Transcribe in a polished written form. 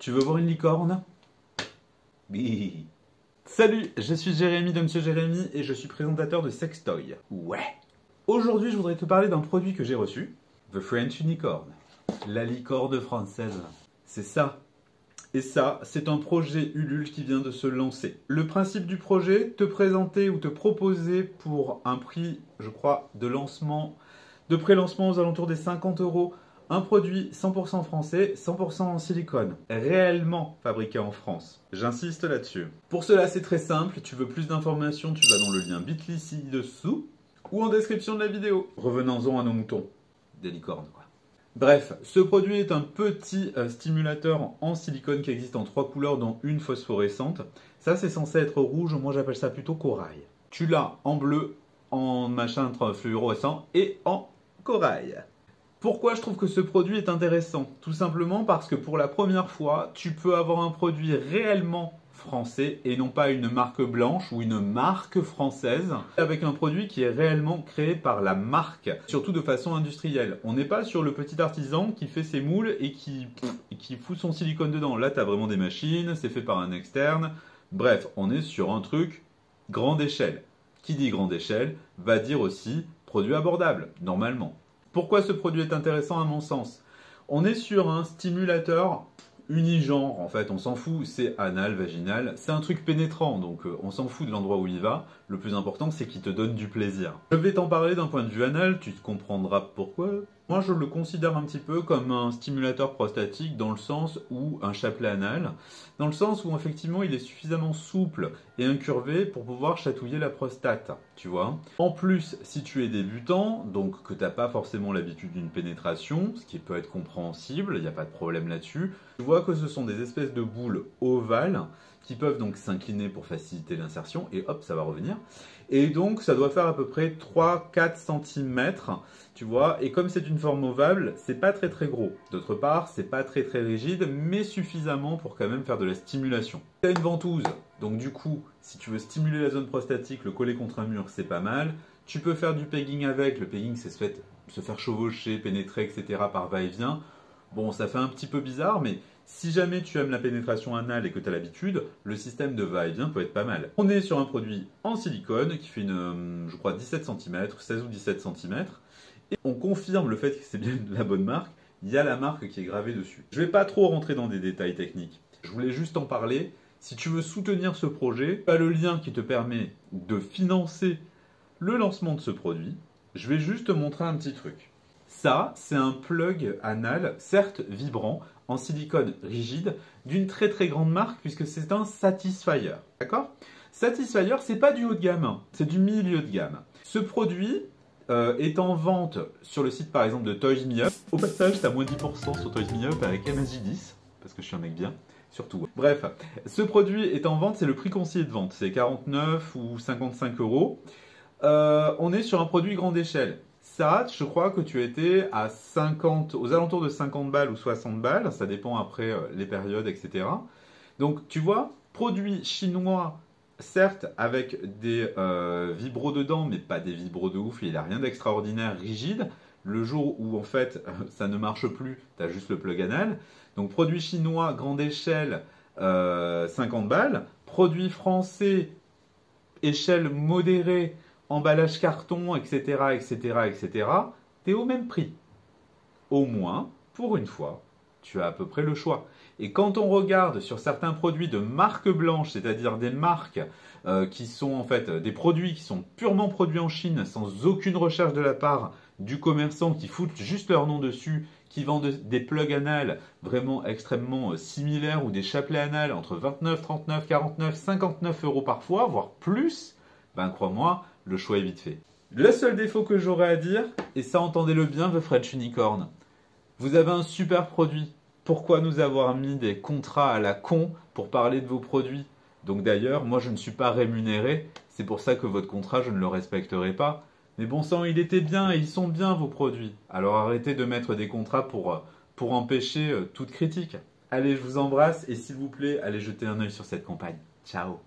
Tu veux voir une licorne? Bi. Salut, je suis Jérémy de Monsieur Jérémy et je suis présentateur de Sextoy. Ouais. Aujourd'hui, je voudrais te parler d'un produit que j'ai reçu, The French Unicorn, la licorne française. C'est ça. Et ça, c'est un projet Ulule qui vient de se lancer. Le principe du projet, te présenter ou te proposer pour un prix, je crois, de lancement, de pré-lancement aux alentours des 50 €, un produit 100% français, 100% en silicone, réellement fabriqué en France. J'insiste là-dessus. Pour cela, c'est très simple. Tu veux plus d'informations, tu vas dans le lien bit.ly ci-dessous ou en description de la vidéo. Revenons-en à nos moutons. Des licornes, quoi. Bref, ce produit est un petit stimulateur en silicone qui existe en 3 couleurs, dont une phosphorescente. Ça, c'est censé être rouge, moi j'appelle ça plutôt corail. Tu l'as en bleu, en machin fluorescent et en corail. Pourquoi je trouve que ce produit est intéressant? Tout simplement parce que pour la première fois, tu peux avoir un produit réellement français et non pas une marque blanche ou une marque française, avec un produit qui est réellement créé par la marque, surtout de façon industrielle. On n'est pas sur le petit artisan qui fait ses moules et qui fout son silicone dedans. Là, tu as vraiment des machines, c'est fait par un externe. Bref, on est sur un truc grande échelle. Qui dit grande échelle va dire aussi produit abordable, normalement. Pourquoi ce produit est intéressant à mon sens? On est sur un stimulateur unigenre, en fait, on s'en fout, c'est anal, vaginal, c'est un truc pénétrant, donc on s'en fout de l'endroit où il va. Le plus important, c'est qu'il te donne du plaisir. Je vais t'en parler d'un point de vue anal, tu comprendras pourquoi. Moi, je le considère un petit peu comme un stimulateur prostatique dans le sens où un chapelet anal, dans le sens où effectivement il est suffisamment souple et incurvé pour pouvoir chatouiller la prostate, tu vois. En plus, si tu es débutant, donc que tu n'as pas forcément l'habitude d'une pénétration, ce qui peut être compréhensible, il n'y a pas de problème là-dessus, tu vois que ce sont des espèces de boules ovales qui peuvent donc s'incliner pour faciliter l'insertion et hop, ça va revenir. Et donc, ça doit faire à peu près 3-4 cm, tu vois. Et comme c'est une forme ovale, c'est pas très gros. D'autre part, c'est pas très rigide, mais suffisamment pour quand même faire de la stimulation. Tu as une ventouse, donc du coup, si tu veux stimuler la zone prostatique, le coller contre un mur, c'est pas mal. Tu peux faire du pegging avec. Le pegging, c'est se faire chevaucher, pénétrer, etc. par va-et-vient. Bon, ça fait un petit peu bizarre, mais si jamais tu aimes la pénétration anale et que tu as l'habitude, le système de va-et-vient peut être pas mal. On est sur un produit en silicone qui fait je crois 17 cm, 16 ou 17 cm. Et on confirme le fait que c'est bien la bonne marque. Il y a la marque qui est gravée dessus. Je ne vais pas trop rentrer dans des détails techniques. Je voulais juste en parler. Si tu veux soutenir ce projet, tu as le lien qui te permet de financer le lancement de ce produit. Je vais juste te montrer un petit truc. Ça, c'est un plug anal, certes vibrant, en silicone rigide, d'une très grande marque, puisque c'est un Satisfyer. D'accord? Satisfyer, c'est pas du haut de gamme, c'est du milieu de gamme. Ce produit est en vente sur le site, par exemple, de Toys Me Up. Au passage, tu as moins 10% sur Toys Me Up avec MSJ10, parce que je suis un mec bien. Surtout. Bref, ce produit est en vente, c'est le prix conseillé de vente. C'est 49 ou 55 €. On est sur un produit grande échelle. Ça, je crois que tu étais à 50, aux alentours de 50 balles ou 60 balles, ça dépend après les périodes, etc. Donc, tu vois, produit chinois, certes, avec des vibros dedans, mais pas des vibros de ouf, il n'a rien d'extraordinaire, rigide. Le jour où, en fait, ça ne marche plus, tu as juste le plug anal. Donc, produit chinois, grande échelle, 50 balles. Produit français, échelle modérée, emballage carton, etc., t'es au même prix. Au moins, pour une fois, tu as à peu près le choix. Et quand on regarde sur certains produits de marque blanche, c'est-à-dire des marques qui sont en fait des produits qui sont purement produits en Chine, sans aucune recherche de la part du commerçant, qui foutent juste leur nom dessus, qui vendent des plugs anal vraiment extrêmement similaires ou des chapelets anal entre 29, 39, 49, 59 € parfois, voire plus, ben crois-moi, le choix est vite fait. Le seul défaut que j'aurais à dire, et ça entendez-le bien, The French Unicorn, vous avez un super produit. Pourquoi nous avoir mis des contrats à la con pour parler de vos produits? Donc d'ailleurs, moi je ne suis pas rémunéré, c'est pour ça que votre contrat, je ne le respecterai pas. Mais bon sang, il était bien et ils sont bien vos produits. Alors arrêtez de mettre des contrats pour empêcher toute critique. Allez, je vous embrasse et s'il vous plaît, allez jeter un œil sur cette campagne. Ciao!